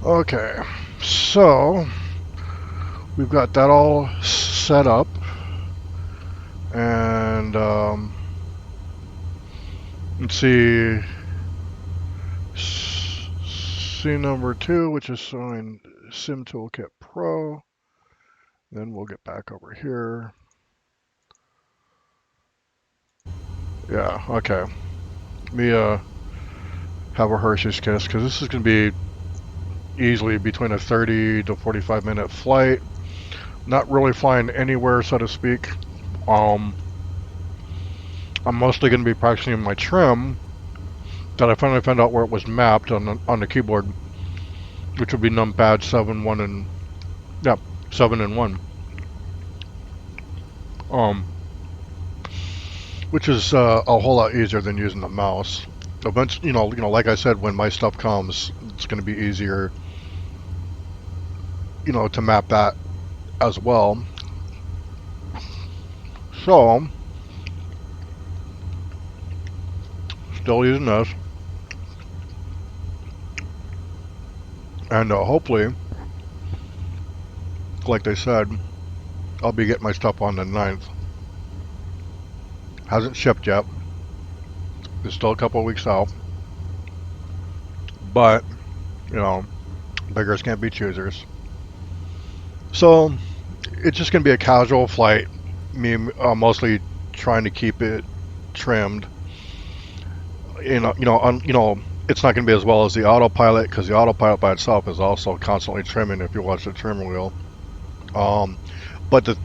Okay, so we've got that all set up, and let's see, scene number 2, which is showing Sim Toolkit Pro. Then we'll get back over here. Yeah, okay. Let me have a Hershey's Kiss, because this is going to be easily between a 30 to 45 minute flight. Not really flying anywhere, so to speak. Um, I'm mostly going to be practicing my trim that I finally found out where it was mapped on the keyboard, which would be numpad 7, 1, and yeah, 7 and 1. Um, which is a whole lot easier than using the mouse. Eventually, like I said, when my stuff comes, it's going to be easier, to map that as well. So, still using this, and hopefully, like they said, I'll be getting my stuff on the 9th. Hasn't shipped yet. It's still a couple of weeks out. But, you know, beggars can't be choosers. So, it's just going to be a casual flight. Me mostly trying to keep it trimmed. It's not going to be as well as the autopilot, because the autopilot by itself is also constantly trimming if you watch the trim wheel. Um, but the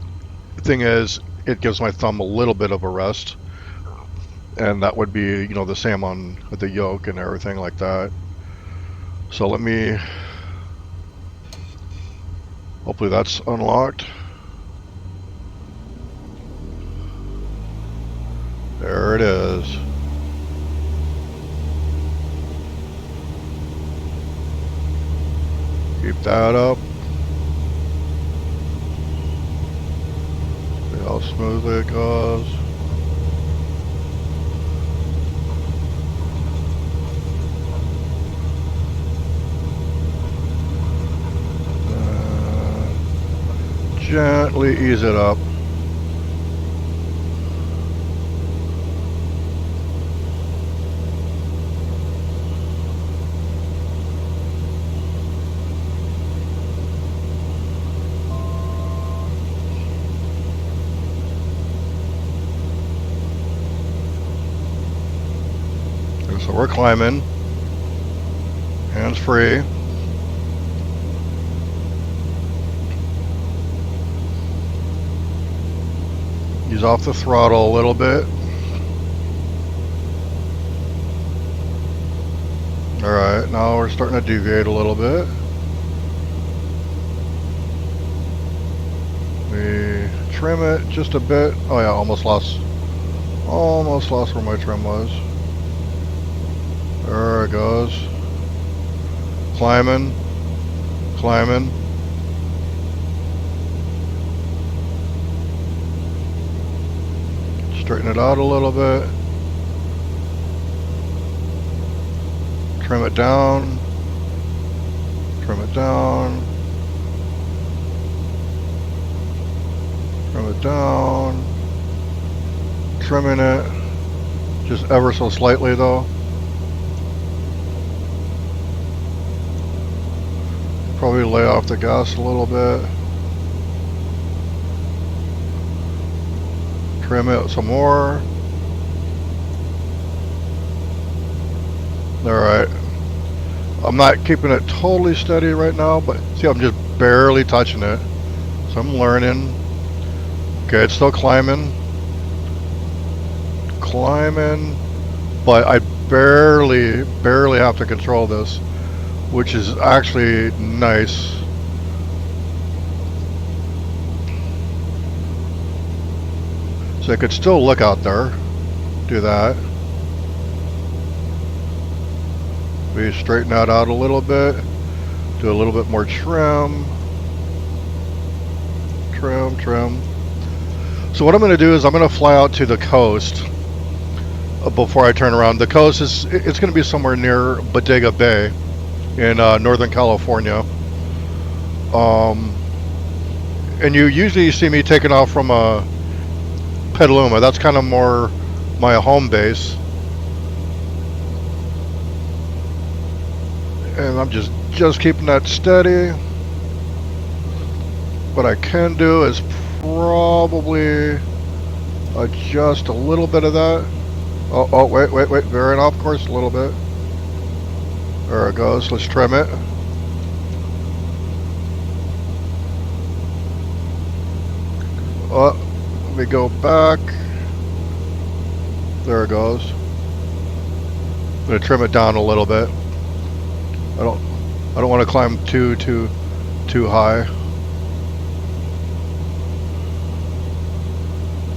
thing is, it gives my thumb a little bit of a rest, and that would be, the same on the yoke and everything like that. So let me, hopefully that's unlocked. There it is. Keep that up. See how smoothly it goes. Gently ease it up. And so we're climbing, hands free. Ease off the throttle a little bit. Alright, now we're starting to deviate a little bit. We trim it just a bit. Oh yeah, almost lost where my trim was. There it goes. Climbing. Straighten it out a little bit. Trim it down. Trim it down. Trim it down. Trimming it. Just ever so slightly though. Probably lay off the gas a little bit. Trim it some more. Alright. I'm not keeping it totally steady right now, but see, I'm just barely touching it. So I'm learning. Okay, it's still climbing. But I barely have to control this, which is actually nice. So I could still look out there. Do that. We straighten that out a little bit. Do a little bit more trim. Trim. So what I'm going to do is I'm going to fly out to the coast before I turn around. The coast it's going to be somewhere near Bodega Bay. in Northern California. Um, and you usually see me taking off from Petaluma. That's kind of more my home base. And I'm just keeping that steady. What I can do is probably adjust a little bit of that. Oh, wait. Veering off course a little bit. There it goes. Let's trim it. Let me go back. There it goes. I'm gonna trim it down a little bit. I don't want to climb too high.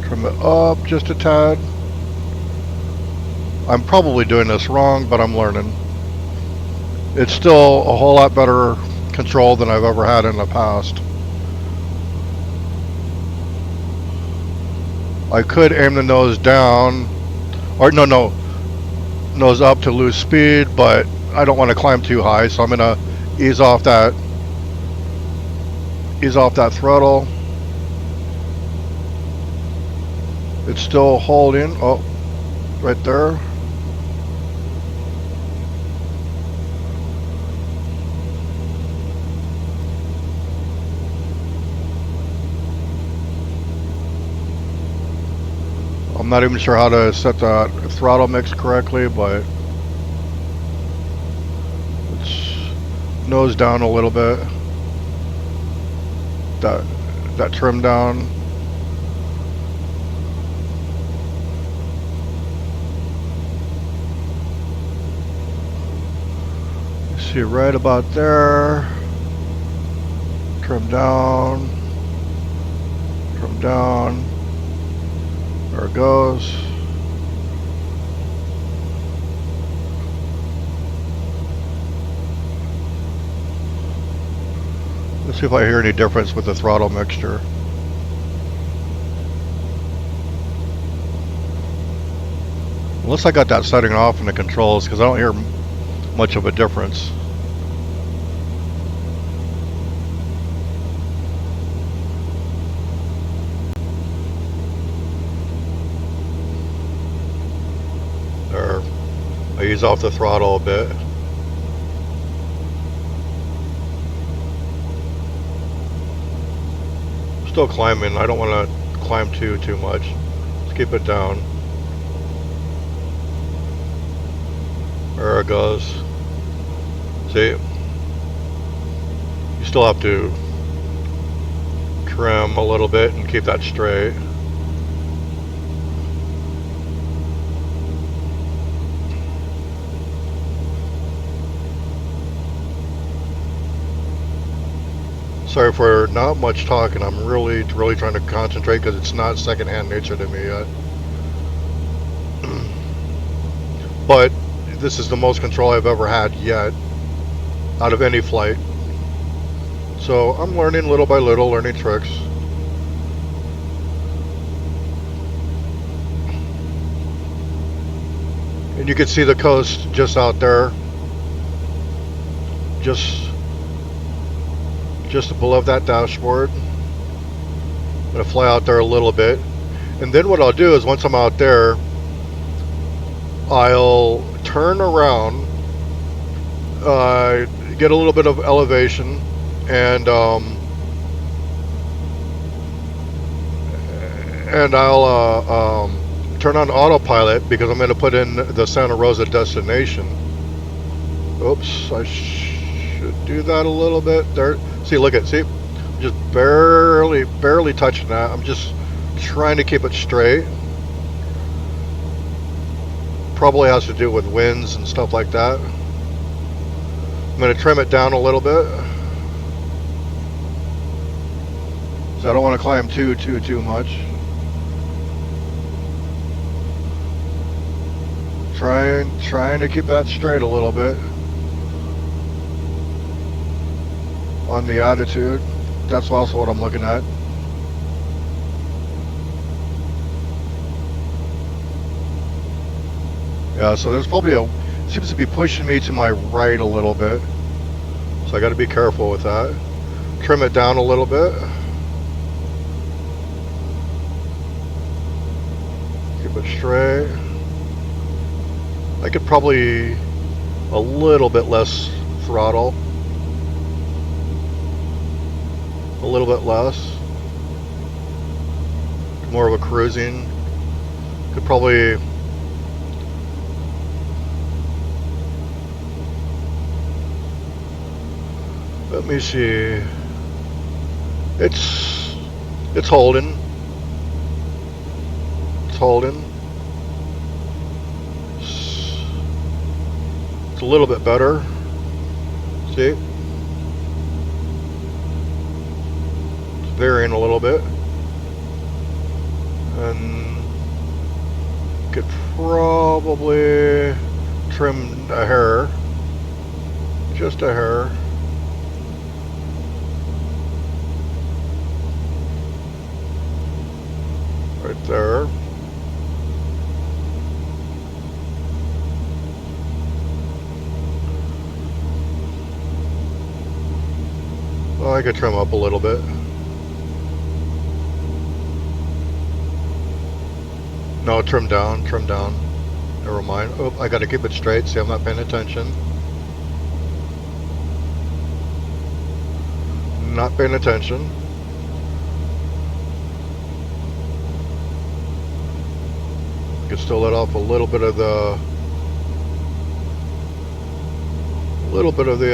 Trim it up just a tad. I'm probably doing this wrong, but I'm learning. It's still a whole lot better control than I've ever had in the past. I could aim the nose down, or no, nose up to lose speed, but I don't want to climb too high, so I'm gonna ease off that throttle. It's still holding. Oh, right there. I'm not even sure how to set that throttle mix correctly, but it's nose down a little bit. That trim down. See right about there. Trim down. Trim down. There it goes. Let's see if I hear any difference with the throttle mixture. Unless I got that setting off in the controls, because I don't hear much of a difference. There. I ease off the throttle a bit. Still climbing. I don't want to climb too much. Let's keep it down. There it goes. See? You still have to trim a little bit and keep that straight. Sorry for not much talking. I'm really trying to concentrate because it's not secondhand nature to me yet. But this is the most control I've ever had yet out of any flight. So I'm learning little by little, learning tricks. And you can see the coast just out there. Just above that dashboard. I'm going to fly out there a little bit. And then what I'll do is once I'm out there, I'll turn around, get a little bit of elevation, and I'll turn on autopilot because I'm going to put in the Santa Rosa destination. Oops, I should do that a little bit there. See, look at, see, I'm just barely touching that. I'm just trying to keep it straight. Probably has to do with winds and stuff like that. I'm going to trim it down a little bit. So I don't want to climb too much. Trying to keep that straight a little bit. On the attitude. That's also what I'm looking at. Yeah, so there's probably seems to be pushing me to my right a little bit. So I got to be careful with that. Trim it down a little bit. Keep it straight. I could probably a little bit less throttle. A little bit less. More of a cruising. Could probably let me see. It's holding. It's holding. It's a little bit better. See? It's varying a little bit. And could probably trim a hair. Just a hair. Right there. Well, I could trim up a little bit. No, trim down, trim down. Never mind. Oh, I gotta keep it straight. See, I'm not paying attention. Not paying attention. You can still let off a little bit of the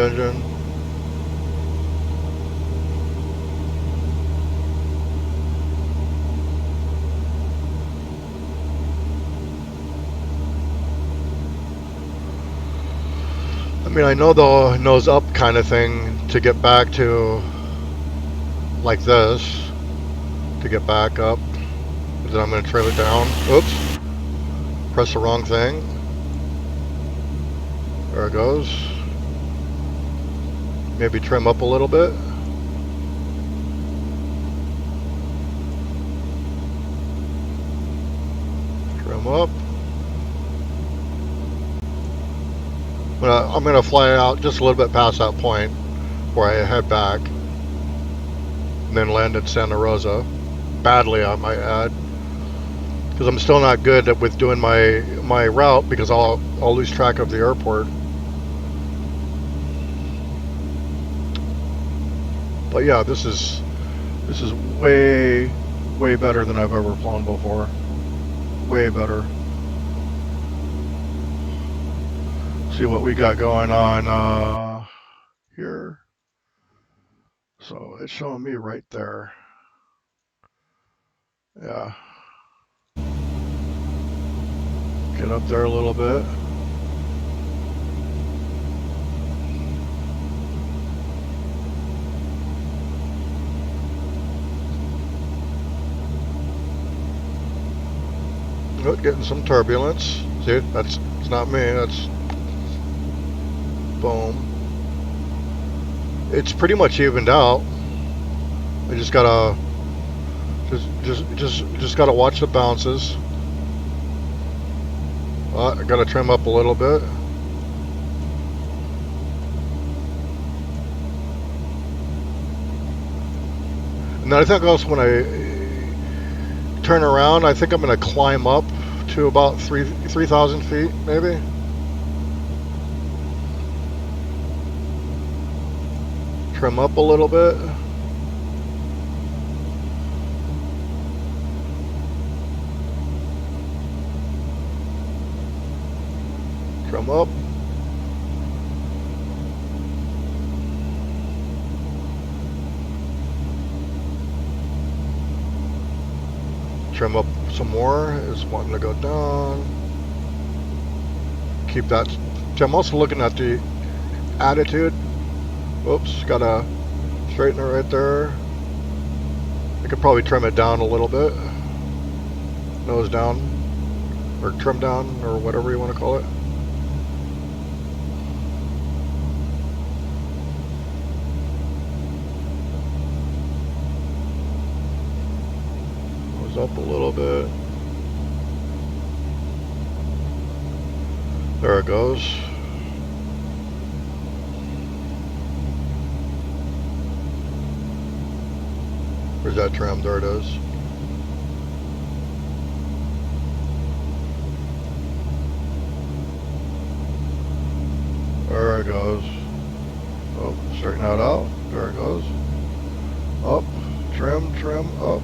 engine. I mean, I know the nose up kind of thing to get back to like this, to get back up. But then I'm going to trim it down. Oops. Press the wrong thing. There it goes. Maybe trim up a little bit. Trim up. I'm going to fly out just a little bit past that point where I head back. And then land in Santa Rosa. Badly, I might add. Because I'm still not good with doing my route because I'll lose track of the airport. But yeah, this is way better than I've ever flown before. Way better. See what we got going on here. So it's showing me right there. Yeah. Get up there a little bit. Oh, getting some turbulence. See, it's not me. That's boom. It's pretty much evened out. I just gotta just gotta watch the bounces. I gotta trim up a little bit. And then I think also when I turn around, I think I'm gonna climb up to about 3,000 feet, maybe. Trim up a little bit. Trim up. Trim up some more. Is wanting to go down. Keep that. See, I'm also looking at the attitude. Oops, gotta straighten it right there. I could probably trim it down a little bit. Nose down. Or trim down, or whatever you want to call it. Nose up a little bit. There it goes. Where's that trim? There it is. There it goes. Oh, straighten that out. There it goes. Up, trim, trim, up.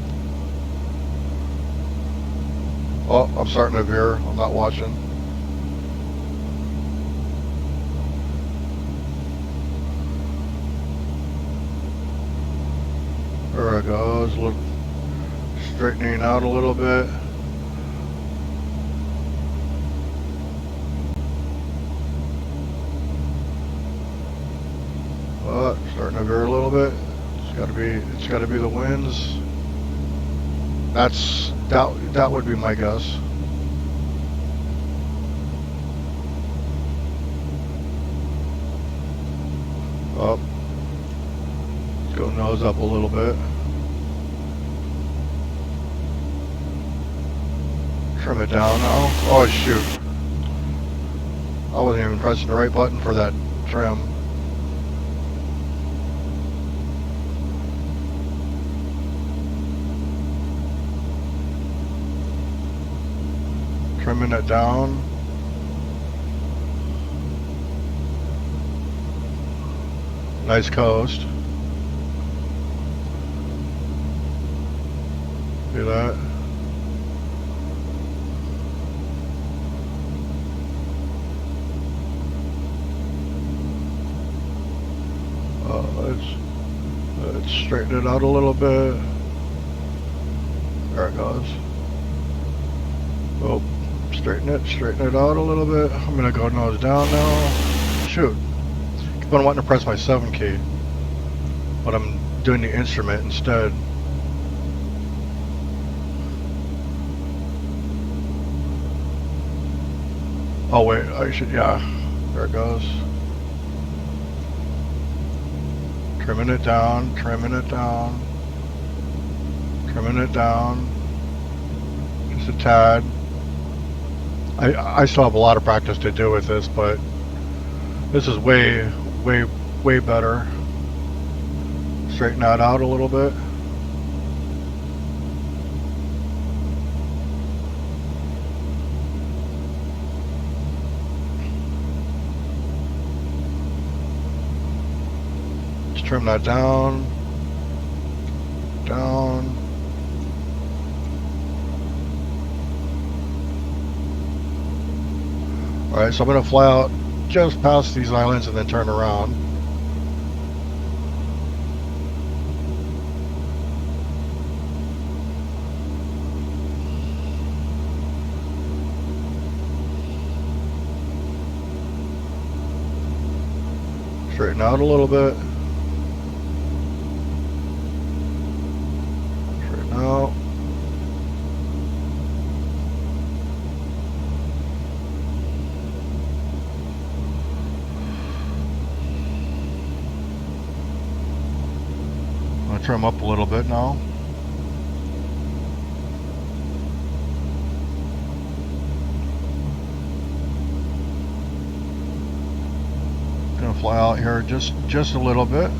Oh, I'm starting to veer. I'm not watching. There it goes. Look, straightening out a little bit. Starting to veer a little bit. It's gotta be the winds. That would be my guess. Up. Let's go nose up a little bit. Trim it down now. Oh shoot. I wasn't even pressing the right button for that trim. Trimming it down. Nice coast. See that? Let's straighten it out a little bit. There it goes. Oh, straighten it out a little bit. I'm gonna go nose down now. Shoot. Keep on wanting to press my 7 key, but I'm doing the instrument instead. Oh wait, I should, yeah. There it goes. Trimming it down, trimming it down, trimming it down. Just a tad. I still have a lot of practice to do with this, but this is way better. Straighten that out a little bit. Just trim that down. Down. Alright, so I'm going to fly out just past these islands and then turn around. Straighten out a little bit. Straighten out. Trim up a little bit now. Gonna fly out here just a little bit.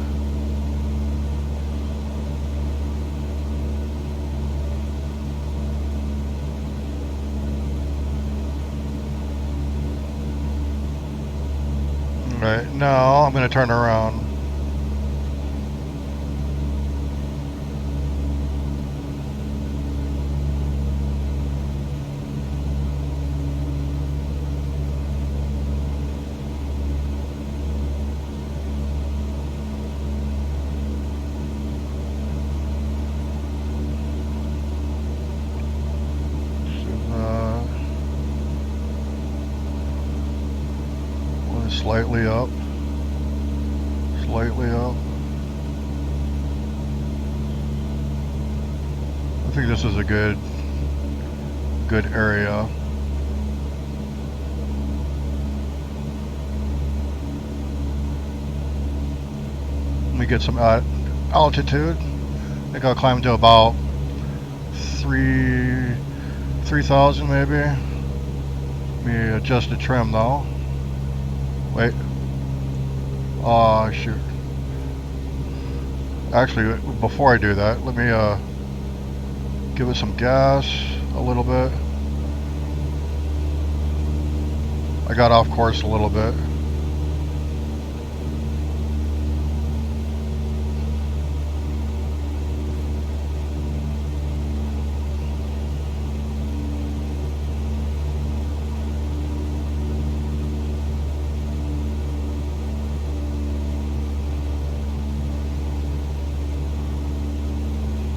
Alright, now I'm gonna turn around. Slightly up. Slightly up. I think this is a good area. Let me get some altitude. I think I'll climb to about 3,000 maybe. Let me adjust the trim though. Wait. Oh shoot. Actually, before I do that, let me give it some gas a little bit. I got off course a little bit.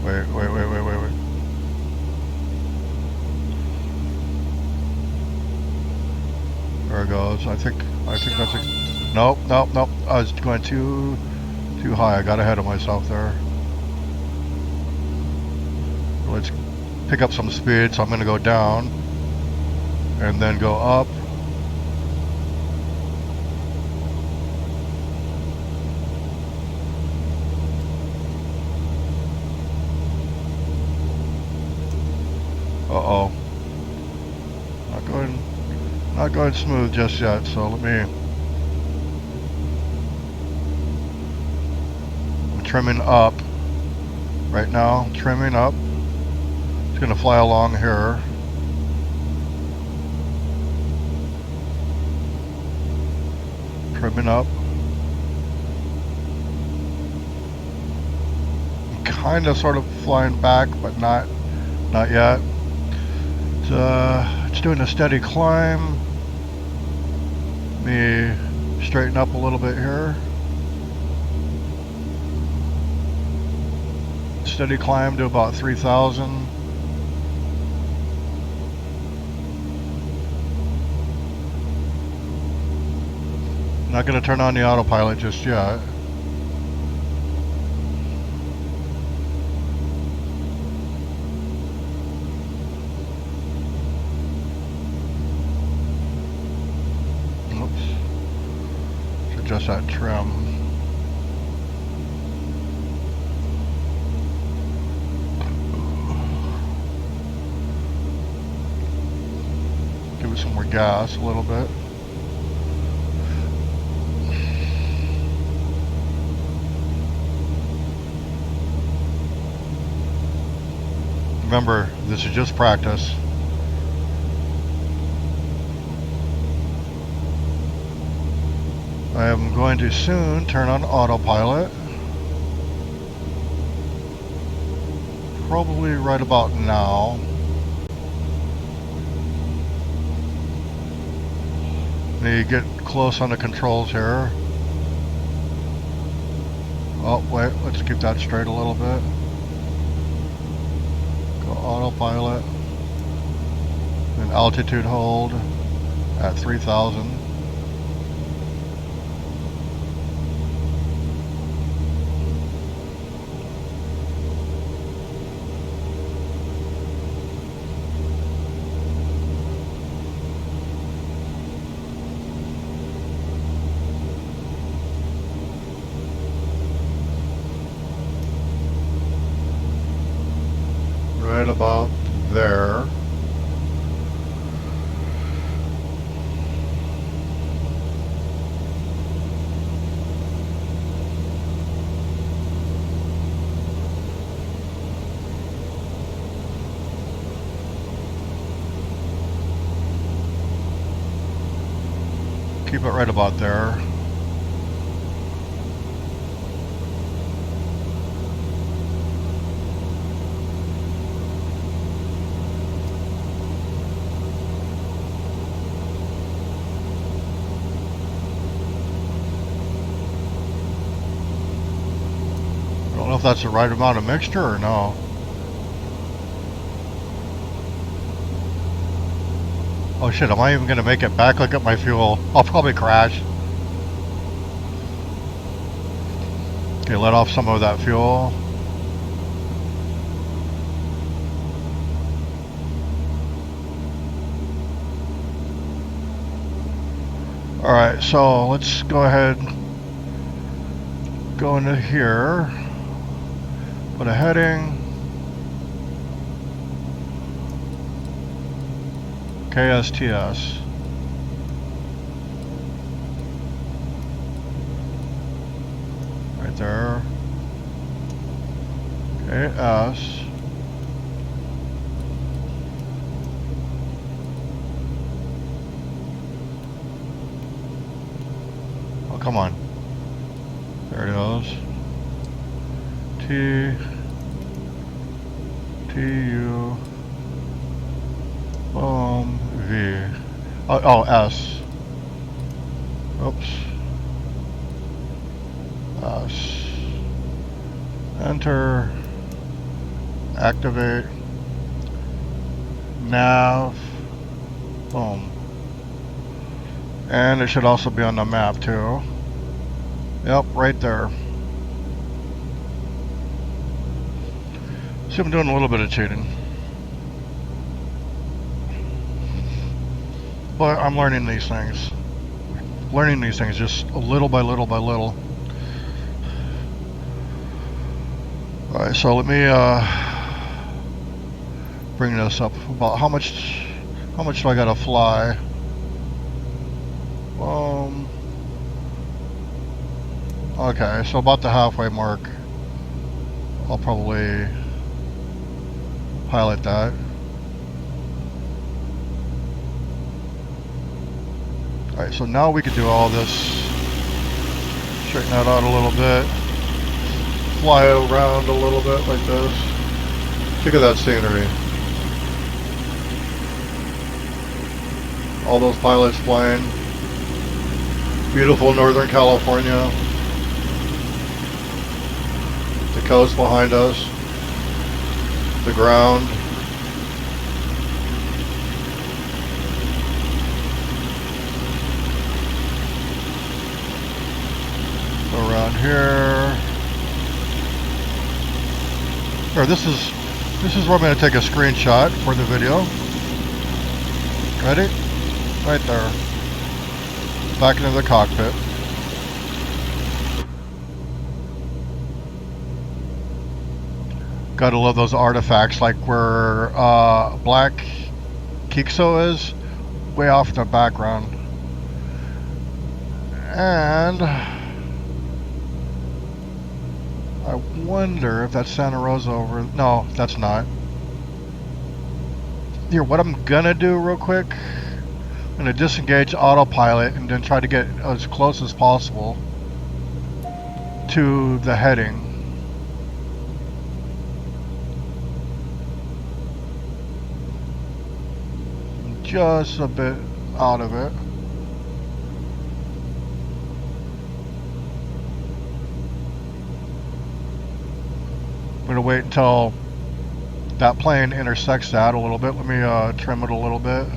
Wait. There it goes. I think that's a... Nope. I was going too high. I got ahead of myself there. Let's pick up some speed, so I'm going to go down and then go up. Uh-oh. Not going smooth just yet, so let me... I'm trimming up right now, trimming up. It's gonna fly along here. Trimming up. I'm kind of sort of flying back, but not yet. It's doing a steady climb. Let me straighten up a little bit here. Steady climb to about 3,000. Not going to turn on the autopilot just yet. Adjust that trim. Give it some more gas a little bit. Remember, this is just practice. I am going to soon turn on autopilot. Probably right about now. Need to get close on the controls here. Oh, wait, let's keep that straight a little bit. Go autopilot. And altitude hold at 3,000. Right about there. Keep it right about there. I don't know if that's the right amount of mixture or no. Oh shit, am I even gonna make it back? Look at my fuel. I'll probably crash. Okay, let off some of that fuel. Alright, so let's go ahead, go into here, put a heading, KSTS. Right there. AS. Oh, come on. There it goes. T. TU. V. Oh, S. Oops. S. Enter. Activate. Nav. Boom. And it should also be on the map too. Yep, right there. See, I'm doing a little bit of cheating. But I'm learning these things. Learning these things just little by little by little. Alright, so let me bring this up. About how much do I gotta fly? Okay, so about the halfway mark. I'll probably pilot that. Alright, so now we can do all this. Straighten that out a little bit. Fly around a little bit like this. Look at that scenery. All those pilots flying. Beautiful Northern California. The coast behind us. The ground. Go around here. Or this is where I'm going to take a screenshot for the video. Ready? Right there. Back into the cockpit. Gotta love those artifacts, like where Black Kixo is, way off in the background. And I wonder if that's Santa Rosa over. No, that's not. Here, what I'm gonna do real quick, I'm gonna disengage autopilot and then try to get as close as possible to the heading. Just a bit out of it. I'm gonna wait until that plane intersects that a little bit. Let me trim it a little bit.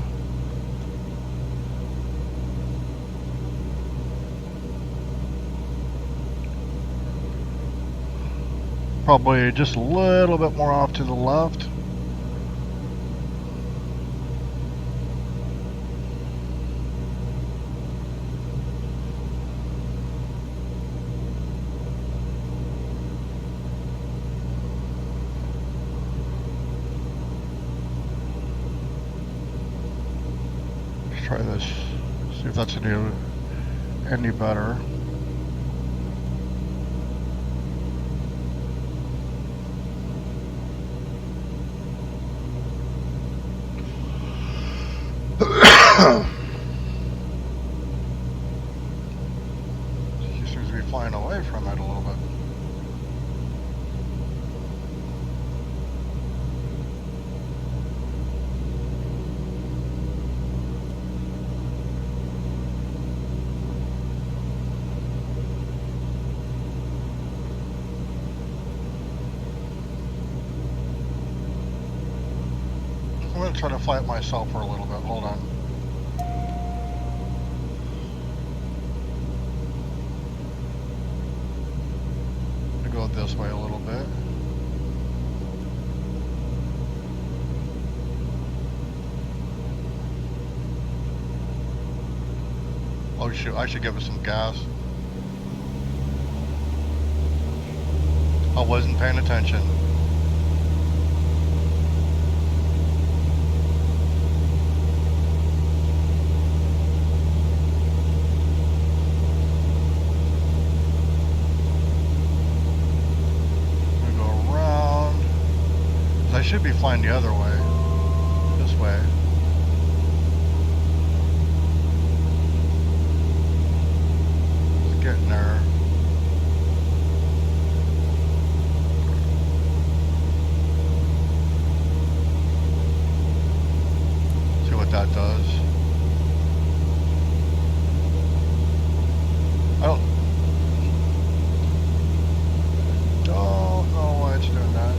Probably just a little bit more off to the left. Try this, see if that's any better. She seems to be flying away from it a little bit. I'm going to try to fly it myself for a little bit. Hold on. I'm going to go this way a little bit. Oh shoot, I should give it some gas. I wasn't paying attention. Go around. should be flying the other way. This way. It's getting there. See what that does. I don't know why it's doing that.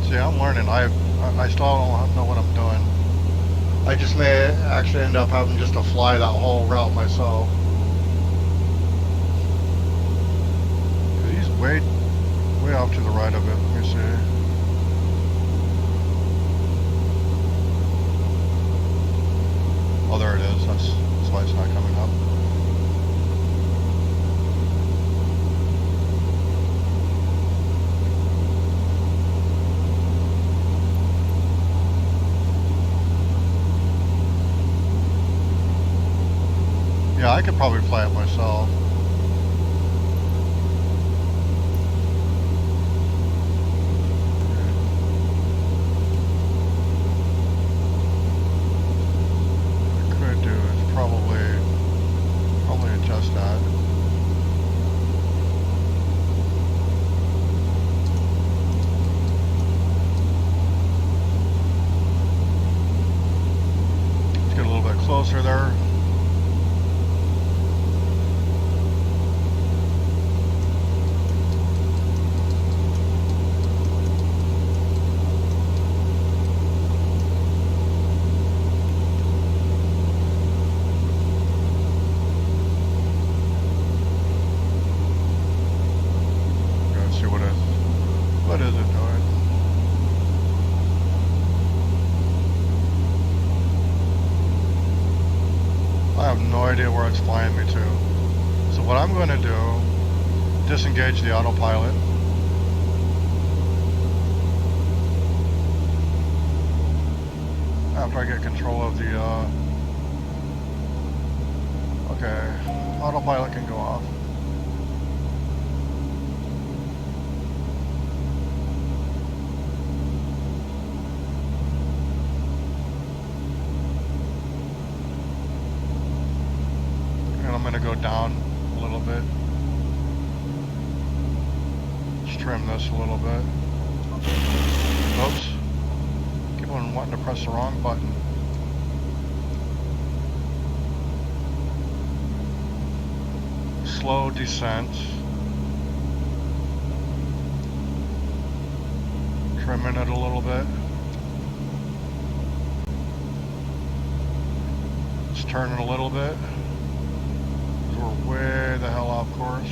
See, I'm learning. I still don't know what I'm doing. I just may actually end up having just to fly that whole route myself. He's way off to the right of it. Let me see. Oh, there it is. That's why it's not coming up. Yeah, I could probably fly it myself. What I could do is probably adjust that. Let's get a little bit closer there. What is it doing? I have no idea where it's flying me to. So what I'm going to do, disengage the autopilot. After I get control of the, okay, autopilot can go off. I'm going to go down a little bit. Just trim this a little bit. Oops. Keep on wanting to press the wrong button. Slow descent. Trimming it a little bit. Just turn it a little bit. We're way the hell off course.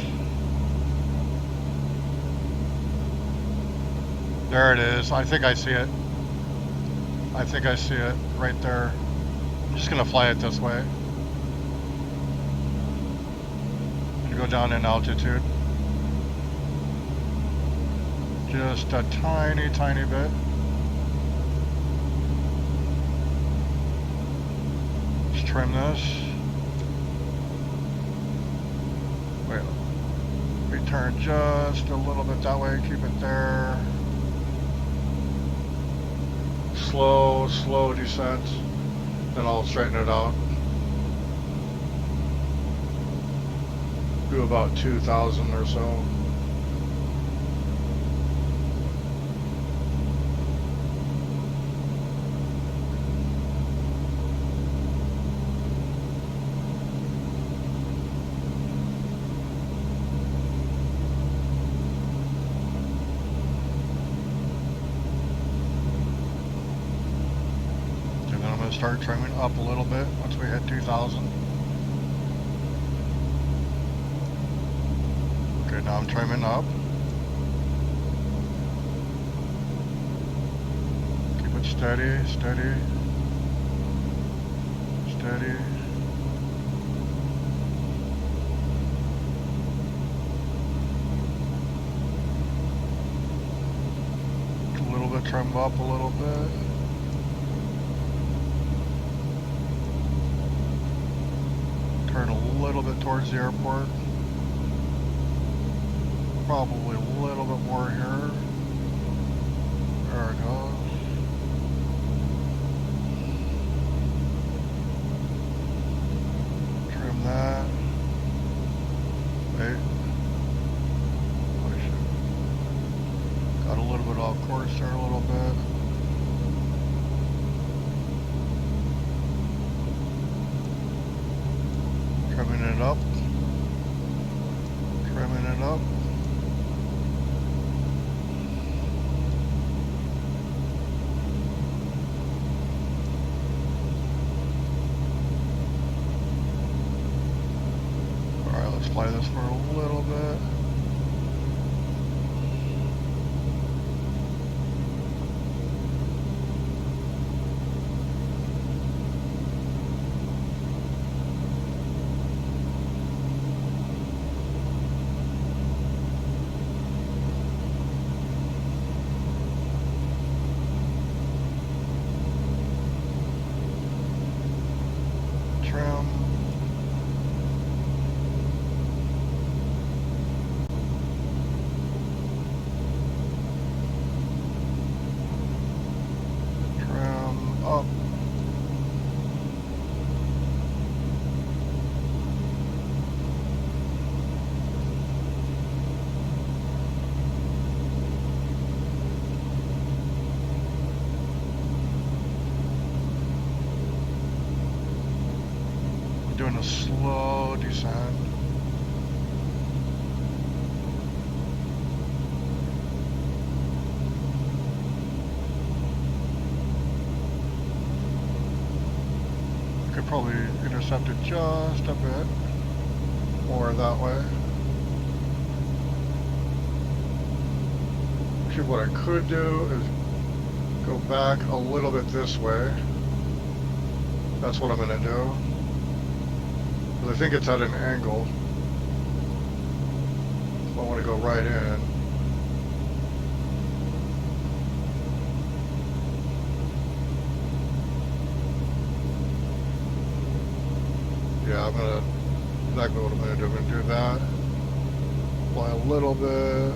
There it is. I think I see it. I think I see it right there. I'm just gonna fly it this way. And go down in altitude. Just a tiny, tiny bit. Just trim this. Wait, return just a little bit that way, keep it there. Slow descent, then I'll straighten it out. Do about 2,000 or so. Start trimming up a little bit once we hit 2,000. Okay, now I'm trimming up. Keep it steady, steady, steady. A little bit trimmed up a little bit. Turn a little bit towards the airport. Probably a little bit more here. There it goes. Trim that. Wait. Push it. Got a little bit off course there a little bit. Trimming it up. Trimming it up. Alright, let's fly this for a little bit. Trim. Trim up. Doing a slow descent. Could probably intercept it just a bit more that way. Actually, what I could do is go back a little bit this way. That's what I'm going to do. I think it's at an angle. So I want to go right in. Yeah, I'm gonna, exactly what I'm gonna do. I'm gonna do that. Fly a little bit.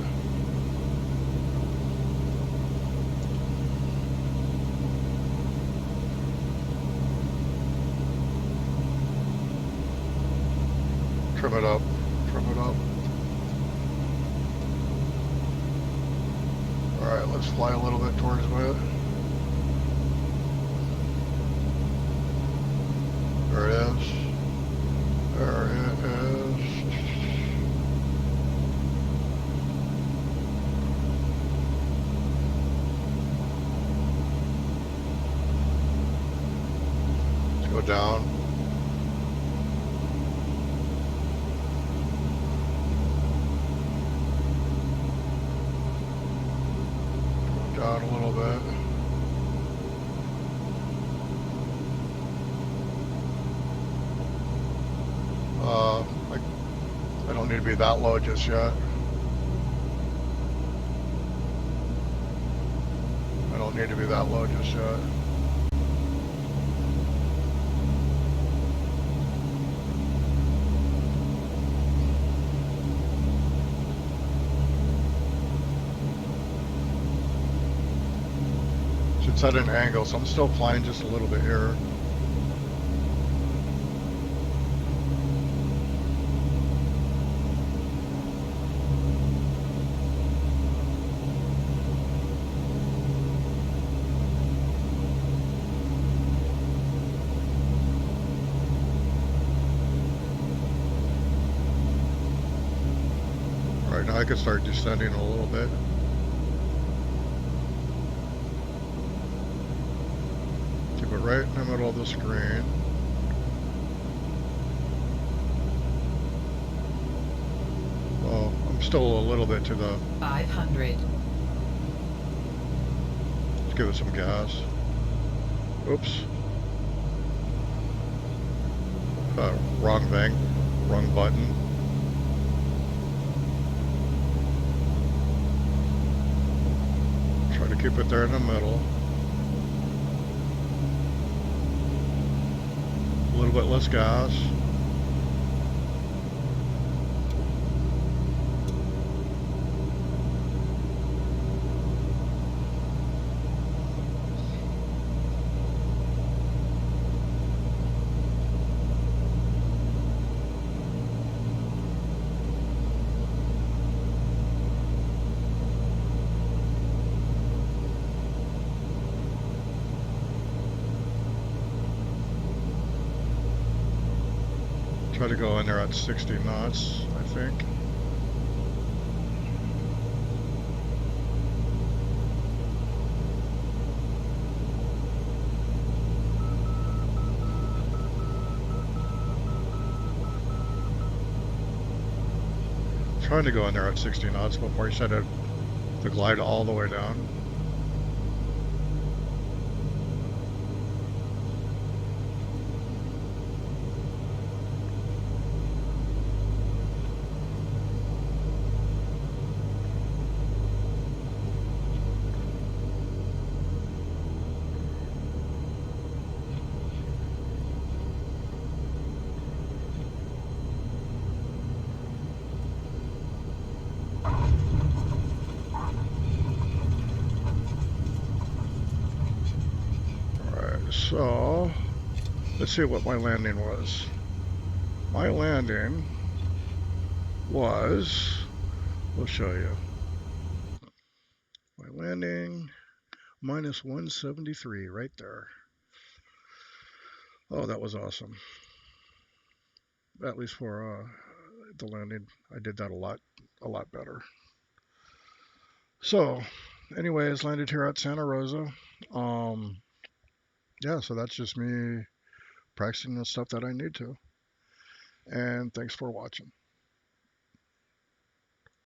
Trim it up. Trim it up. Alright, let's fly a little bit towards it. There it is. There it is. Let's go down. Go down a little bit. I don't need to be that low just yet. I don't need to be that low just yet. It's at an angle, so I'm still flying just a little bit here. Right now I can start descending a little bit. Keep it right in the middle of the screen. Well, I'm still a little bit to the 500. Let's give it some gas. Oops. Wrong thing. Wrong button. Try to keep it there in the middle. A little bit less gas. try to go in there at 60 knots, I think. Trying to go in there at 60 knots before you set it to glide all the way down. Alright, so let's see what my landing was. My landing was, we'll show you. My landing, minus 173 right there. Oh, that was awesome. At least for the landing, I did that a lot better. So, anyways, landed here at Santa Rosa. Um, yeah, so that's just me practicing the stuff that I need to. And thanks for watching.